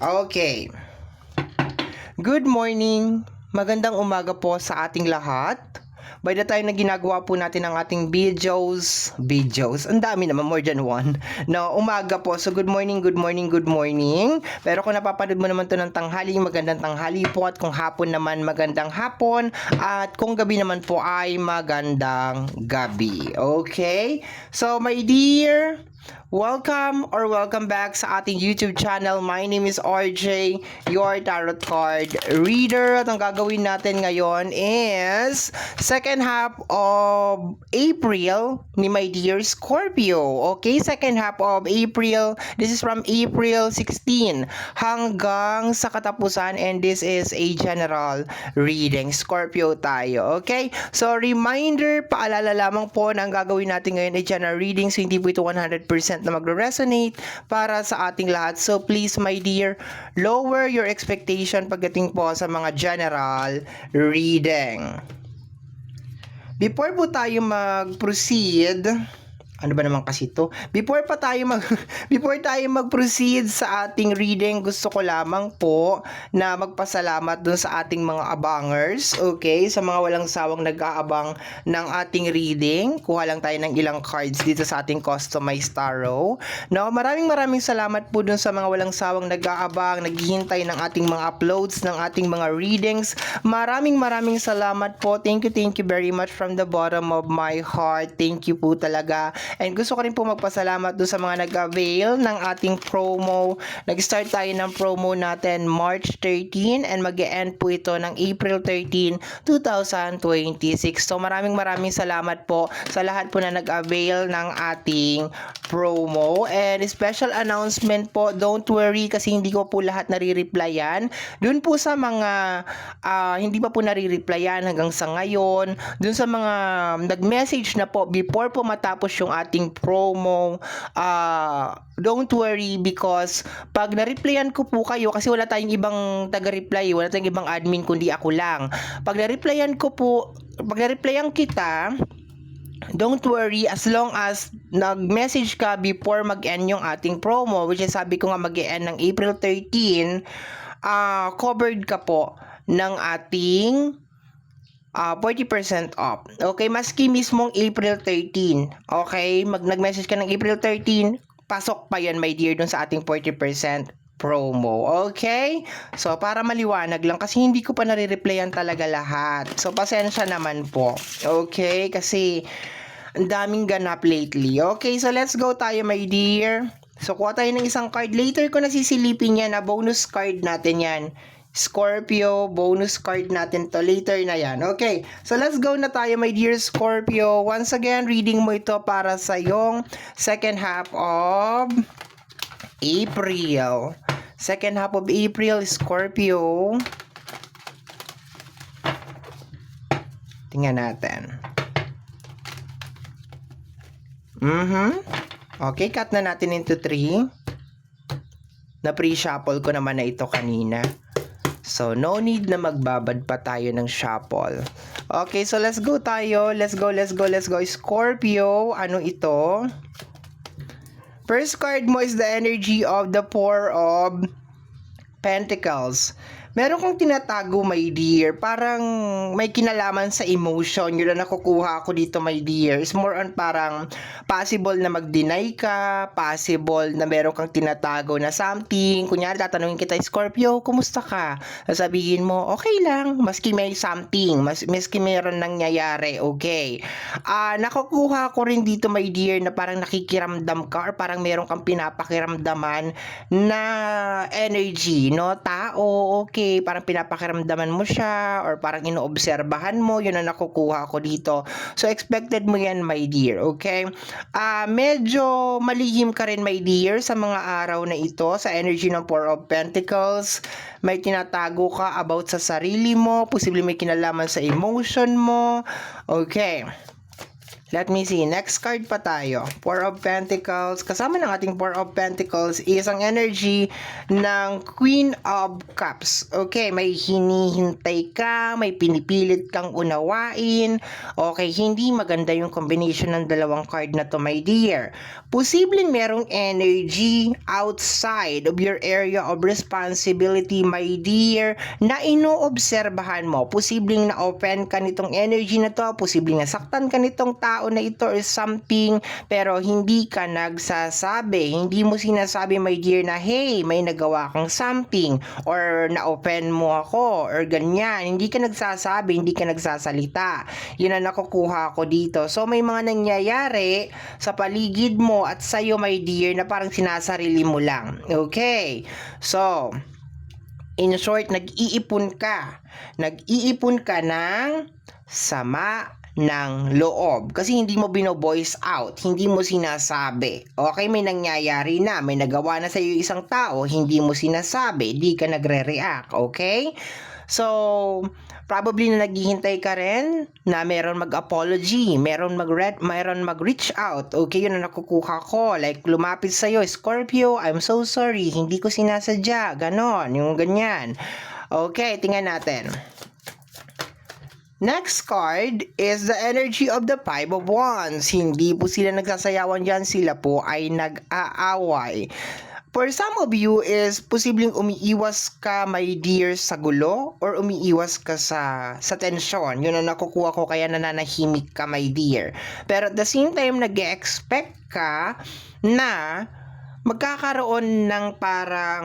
Okay. Good morning. Magandang umaga po sa ating lahat. By the time na ginagawa po natin ang ating videos, ang dami naman, more than one, na umaga po. So good morning, good morning, good morning. Pero kung napapanood mo naman to ng tanghali, magandang tanghali po. At kung hapon naman, magandang hapon. At kung gabi naman po ay magandang gabi. Okay? So my dear, welcome or welcome back sa ating YouTube channel. My name is RJ, your tarot card reader. At ang gagawin natin ngayon is second half of April ni my dear Scorpio. Okay, second half of April. This is from April 16 hanggang sa katapusan, and this is a general reading. Scorpio tayo. Okay? So reminder, paalala lamang po na ang gagawin natin ngayon ay general reading. So hindi po ito 100% na magre-resonate para sa ating lahat. So please my dear, lower your expectation pagdating po sa mga general reading. Before po tayo mag-proceed, ano ba naman kasi to? Before tayo mag-proceed sa ating reading, gusto ko lamang po na magpasalamat dun sa ating mga abangers, okay? Sa mga walang sawang nag-aabang ng ating reading. Kuha lang tayo ng ilang cards dito sa ating customized tarot. Now, maraming salamat po dun sa mga walang sawang nag-aabang, naghihintay ng ating mga uploads, ng ating mga readings. Maraming salamat po. Thank you very much from the bottom of my heart. Thank you po talaga. And gusto ko rin po magpasalamat doon sa mga nag-avail ng ating promo. Nag-start tayo ng promo natin March 13 and mag-e-end po ito ng April 13, 2026. So maraming salamat po sa lahat po na nag-avail ng ating promo. And special announcement po, don't worry kasi hindi ko po lahat nare-replyan. Doon po sa mga hindi pa po nare-replyan hanggang sa ngayon, doon sa mga nag-message na po before po matapos yung ating promo, don't worry because pag na-replyan ko po kayo, kasi wala tayong ibang taga-reply, wala tayong ibang admin kundi ako lang. Pag na-replyan kita, don't worry, as long as nag-message ka before mag-end yung ating promo, which is sabi ko nga mag-end ng April 13, covered ka po ng ating 40% off. Okay, maski mismong April 13. Okay, nag-message ka ng April 13, pasok pa yan my dear dun sa ating 40% promo. Okay? So, para maliwanag lang kasi hindi ko pa nare-replyan talaga lahat. So, pasensya naman po. Okay? Kasi ang daming ganap lately. Okay, so let's go tayo my dear. So, kuha tayo ng isang card. Later ko nasisilipin yan na bonus card natin yan. Scorpio, bonus card natin to. Later na yan. Okay, so let's go na tayo my dear Scorpio. Once again, reading mo ito para sa yung second half of April. Second half of April, Scorpio. Tingnan natin. Okay, cut na natin into 3. Na pre-shuffle ko naman na ito kanina. So, no need na magbabad pa tayo ng shuffle. Okay, so let's go tayo. Let's go. Scorpio, ano ito? First card mo is the energy of the Four of Pentacles. Meron kong tinatago, my dear. Parang may kinalaman sa emotion. Yun na nakukuha ako dito, my dear. It's more on parang possible na mag-deny ka, possible na meron kang tinatago na something. Kunyari, tatanungin kita, Scorpio, kumusta ka? Sabihin mo, okay lang. Maski may something. Maski meron nangyayari, okay. Nakukuha ko rin dito, my dear, na parang nakikiramdam ka or parang meron kang pinapakiramdaman na energy, no? Tao, okay. Parang pinapakiramdaman mo siya or parang inoobserbahan mo, yun ang nakukuha ko dito. So expected mo yan my dear, okay? Medyo malihim ka rin my dear sa mga araw na ito, sa energy ng Four of Pentacles. May tinatago ka about sa sarili mo, posible may kinalaman sa emotion mo, okay. Let me see. Next card pa tayo. Four of Pentacles. Kasama ng ating Four of Pentacles is ang energy ng Queen of Cups. Okay, may hinihintay ka, may pinipilit kang unawain. Okay, hindi maganda yung combination ng dalawang card na to, my dear. Posibleng merong energy outside of your area of responsibility, my dear, na inoobserbahan mo. Posibleng na-open ka nitong energy na to, posibleng nasaktan ka nitong tao na ito or something, pero hindi ka nagsasabi. Hindi mo sinasabi, my dear, na hey, may nagawa kang something or na-open mo ako or ganyan. Hindi ka nagsasabi, hindi ka nagsasalita. Yun ang nakukuha ko dito. So may mga nangyayari sa paligid mo at sa'yo, my dear, na parang sinasarili mo lang. Okay? So, in short, nag-iipon ka. Nag-iipon ka ng sama ng loob kasi hindi mo bino-voice out, hindi mo sinasabi. Okay, may nangyayari na, may nagawa na sa iyo isang tao, hindi mo sinasabi, di ka nagre-react, okay? So, probably na naghihintay ka rin na meron mag-apology, meron mag-reach out. Okay, yun ang nakukuha ko. Like, lumapit sa'yo, Scorpio, I'm so sorry, hindi ko sinasadya. Ganon, yung ganyan. Okay, tingnan natin. Next card is the energy of the Five of Wands. Hindi po sila nagsasayawan dyan, sila po ay nag-aaway. For some of you is posibleng umiiwas ka, my dear, sa gulo or umiiwas ka sa tensyon. Yun ang nakukuha ko, kaya nananahimik ka, my dear. Pero at the same time, nag-expect ka na magkakaroon ng parang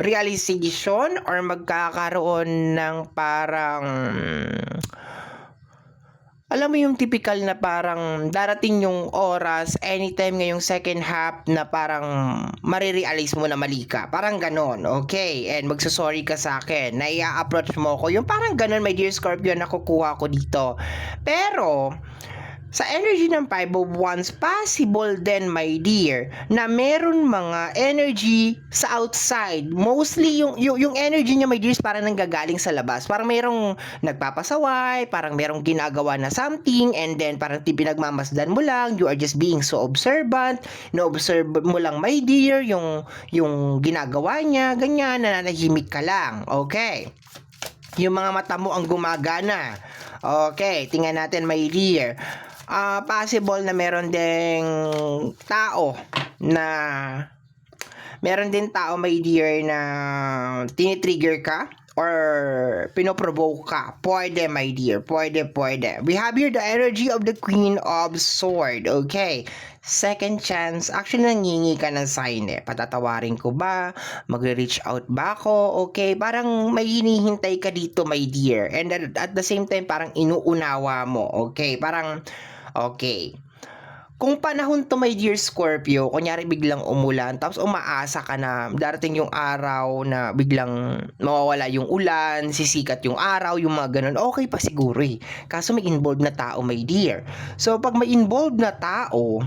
realization or magkakaroon ng parang alam mo yung typical na parang darating yung oras anytime ngayong second half na parang marirealize mo na mali ka. Parang ganon, okay? And magsasorry ka sa akin, na i-approach mo ko. Yung parang ganon, my dear Scorpio, nakukuha ko dito. Pero sa energy ng Five of Wands, possible din, my dear, na meron mga energy sa outside. Mostly, yung energy niya, my dear, parang nanggagaling sa labas. Parang merong nagpapasaway, parang merong ginagawa na something, and then parang pinagmamasdan mo lang, you are just being so observant, na-observe mo lang, my dear, yung ginagawa niya, ganyan, nananahimik ka lang. Okay. Yung mga mata mo ang gumagana. Okay, tingnan natin, my dear. Possible na meron ding tao na meron din tao, my dear, na tinitrigger ka or pinoprovoke ka. Pwede, my dear. Pwede. We have here the energy of the Queen of Swords. Okay. Second chance. Actually, nangingi ka ng sign eh. Patatawarin ko ba? Magre-reach out ba ako? Okay. Parang may hinihintay ka dito, my dear. And at the same time, parang inuunawa mo. Okay. Parang, okay. Kung panahon to, my dear Scorpio, kunyari biglang umulan, tapos umaasa ka na darating yung araw na biglang mawawala yung ulan, sisikat yung araw, yung mga ganun, okay pa siguro eh. Kaso may involved na tao, my dear. So, pag may involved na tao,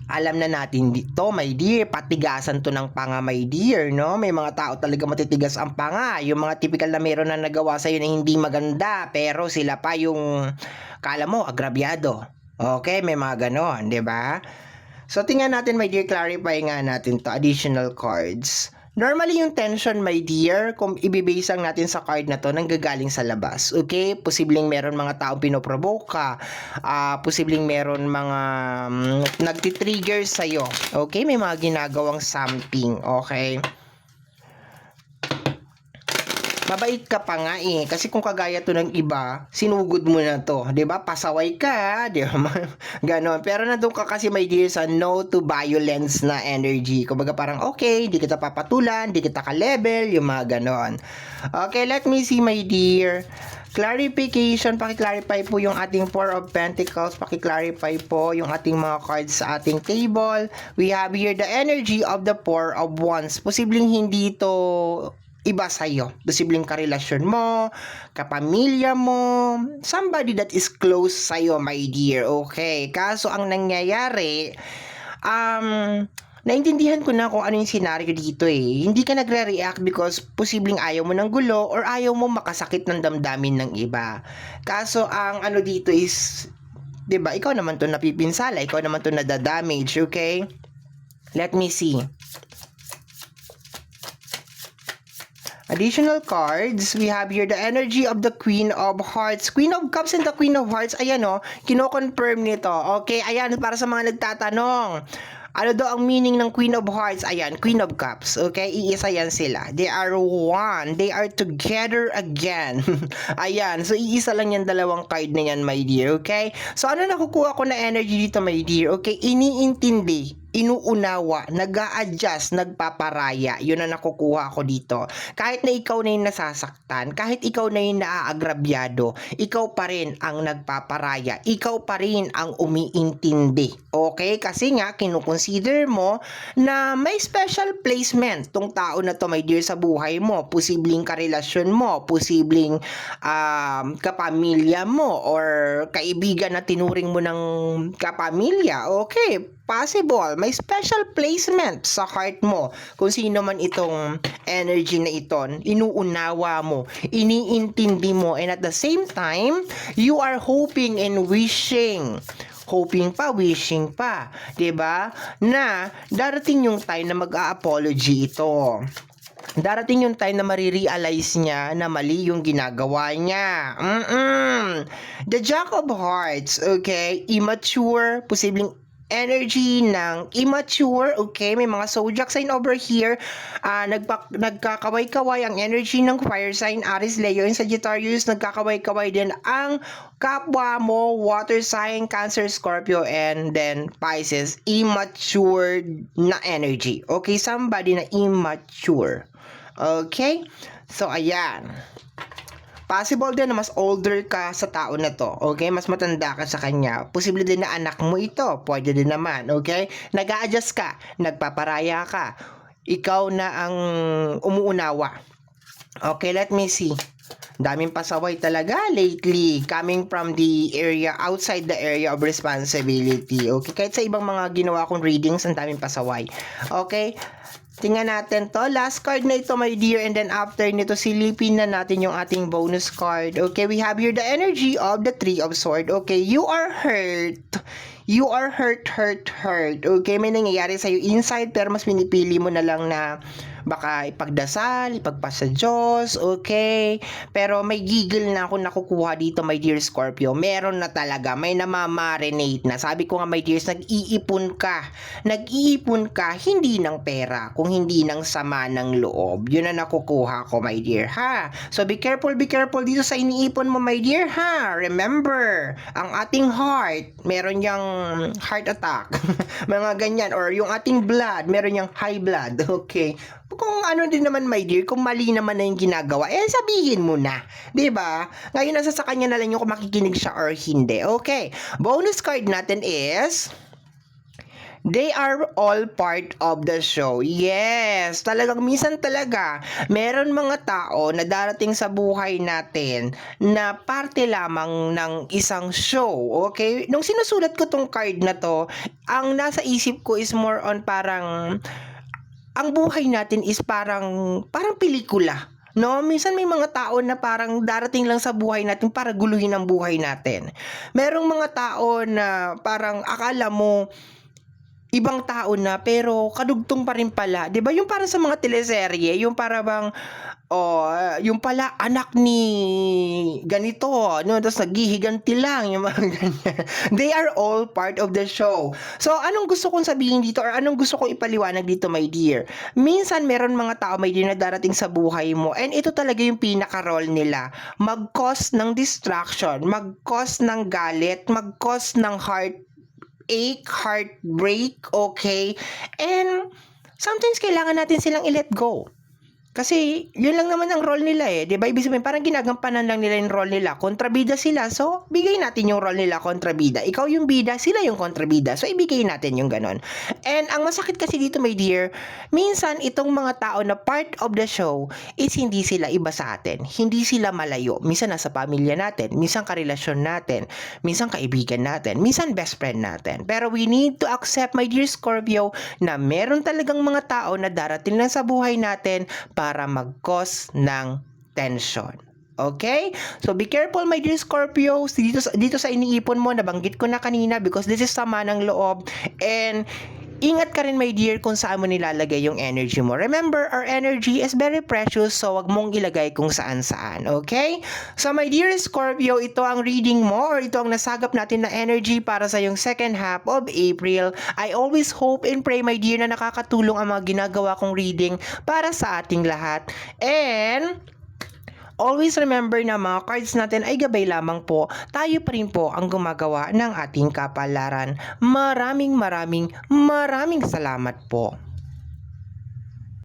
alam na natin dito, my dear, patigasan to ng panga, my dear, no? May mga tao talaga matitigas ang panga. Yung mga typical na meron na nagawa sa'yo na hindi maganda, pero sila pa yung, kala mo, agrabyado. Okay, may mga ganon, di ba? So, tingnan natin, my dear, clarify nga natin to, additional cards. Normally, yung tension, my dear, kung ibibasang natin sa card na to, nanggagaling sa labas. Okay? Posibleng meron mga taong pinoprovoke ka. Posibleng meron mga nagtitrigger sa'yo. Okay? May mga ginagawang something. Okay? Mabait ka pa nga eh. Kasi kung kagaya to ng iba, sinugod mo na to. 'Di ba? Pasaway ka, 'di ba? Ganon. Pero nandun ka kasi, my dear, sa no to violence na energy. Kumbaga parang, okay, di kita papatulan, di kita ka-level, yung mga ganon. Okay, let me see, my dear. Clarification, paki-clarify po yung ating Four of Pentacles, paki-clarify po yung ating mga cards sa ating table. We have here the energy of the Four of Wands. Posibleng hindi to iba sa'yo. Posibleng karelasyon mo, kapamilya mo, somebody that is close sa'yo, my dear. Okay. Kaso ang nangyayari, naintindihan ko na kung ano yung scenario dito eh. Hindi ka nagre-react because posibleng ayaw mo ng gulo or ayaw mo makasakit ng damdamin ng iba. Kaso ang ano dito is 'Di ba? Ikaw naman 'to napipinsala, ikaw naman 'to nadadamage, okay? Let me see. Additional cards, we have here the energy of the Queen of Hearts. Queen of Cups and the Queen of Hearts, ayan o, kino-confirm nito. Okay, ayan, para sa mga nagtatanong. Ano daw ang meaning ng Queen of Hearts? Ayan, Queen of Cups. Okay, iisa yan sila. They are one. They are together again. Ayan, so iisa lang yan, dalawang card na yan, my dear. Okay? So ano nakukuha ko na energy dito, my dear? Okay, iniintindi, inuunawa, nag-a-adjust, nagpaparaya. Yun ang nakukuha ko dito. Kahit na ikaw na yung nasasaktan, kahit ikaw na yung naaagrabyado, ikaw pa rin ang nagpaparaya. Ikaw pa rin ang umiintindi. Okay? Kasi nga, kinukonsider mo na may special placement tong tao na to, my dear, sa buhay mo. Posibleng karelasyon mo, posibleng kapamilya mo, or kaibigan na tinuring mo ng kapamilya. Okay, possible. May special placement sa heart mo kung sino man itong energy na ito. Inuunawa mo, iniintindi mo, and at the same time, you are hoping and wishing. Hoping pa, wishing pa, 'di ba? Na darating yung time na mag-a-apology ito. Darating yung time na marirealize niya na mali yung ginagawa niya. The Jack of Hearts, okay? Immature, posibleng energy ng immature, okay? May mga zodiac sign over here. Nagkakaway-kaway ang energy ng fire sign, Aries, Leo, and Sagittarius. Nagkakaway-kaway din ang kapwa mo, water sign, Cancer, Scorpio, and then Pisces. Immature na energy. Okay? Somebody na immature. Okay? So, ayan. Possible din na mas older ka sa tao na to, okay? Mas matanda ka sa kanya. Posible din na anak mo ito. Pwede din naman, okay? Nag-a-adjust ka, nagpaparaya ka. Ikaw na ang umuunawa. Okay, let me see. Daming pasaway talaga lately coming from the area, outside the area of responsibility. Okay, kahit sa ibang mga ginawa kong readings, ang daming pasaway. Okay? Tingnan natin to. Last card na ito, my dear. And then after nito, silipin na natin yung ating bonus card. Okay, we have here the energy of the Three of Swords. Okay, you are hurt. You are hurt. Okay, may nangyayari sa'yo inside, pero mas pinipili mo na lang na baka ipagdasal, ipagpasa Diyos, okay? Pero may gigil na ako nakukuha dito, my dear Scorpio. Meron na talaga, may namamarinate na. Sabi ko nga, my dears, nag-iipon ka. Nag-iipon ka, hindi ng pera, kung hindi ng sama ng loob. Yun na nakukuha ko, my dear, ha? So be careful dito sa iniipon mo, my dear, ha? Remember, ang ating heart, meron yang heart attack. Mga ganyan. Or yung ating blood, meron yang high blood, okay? Kung ano din naman, my dear, kung mali naman na yung ginagawa, sabihin mo na. 'Di ba? Ngayon, nasa sa kanya na lang yung kung makikinig siya or hindi. Okay. Bonus card natin is they are all part of the show. Yes, talagang minsan talaga, meron mga tao na darating sa buhay natin na parte lamang ng isang show. Okay? Nung sinusulat ko tong card na to, ang nasa isip ko is more on parang ang buhay natin is parang pelikula. No, minsan may mga tao na parang darating lang sa buhay natin para guluhin ang buhay natin. Merong mga tao na parang akala mo ibang tao na pero kadugtong pa rin pala. 'Di ba? Yung para sa mga teleserye, yung para bang yung pala anak ni ganito, no, tapos naghihiganti lang yung mga ganyan. They are all part of the show. So, anong gusto kong sabihin dito or anong gusto kong ipaliwanag dito, my dear? Minsan meron mga tao, my dear, na darating sa buhay mo, and ito talaga yung pinaka-role nila. Mag-cause ng distraction, mag-cause ng galit, mag-cause ng heartbreak, okay? And sometimes kailangan natin silang i-let go. Kasi, yun lang naman ang role nila eh. Diba? Ibig sabihin, parang ginagampanan lang nila yung role nila. Kontrabida sila. So, bigay natin yung role nila, kontrabida. Ikaw yung bida, sila yung kontrabida. So, ibigay natin yung ganon. And, ang masakit kasi dito, my dear, minsan, itong mga tao na part of the show is hindi sila iba sa atin. Hindi sila malayo. Minsan, nasa pamilya natin. Minsan, karelasyon natin. Minsan, kaibigan natin. Minsan, best friend natin. Pero, we need to accept, my dear Scorpio, na meron talagang mga tao na darating lang sa buhay natin para mag-cause ng tension. Okay? So be careful my dear Scorpios. Dito sa iniipon mo, nabanggit ko na kanina because this is sama ng loob. And ingat ka rin my dear kung saan mo nilalagay yung energy mo. Remember, our energy is very precious so wag mong ilagay kung saan-saan. Okay? So my dear Scorpio, ito ang reading mo or ito ang nasagap natin na energy para sa yung second half of April. I always hope and pray my dear na nakakatulong ang mga ginagawa kong reading para sa ating lahat. And always remember na mga cards natin ay gabay lamang po. Tayo pa rin po ang gumagawa ng ating kapalaran. Maraming salamat po.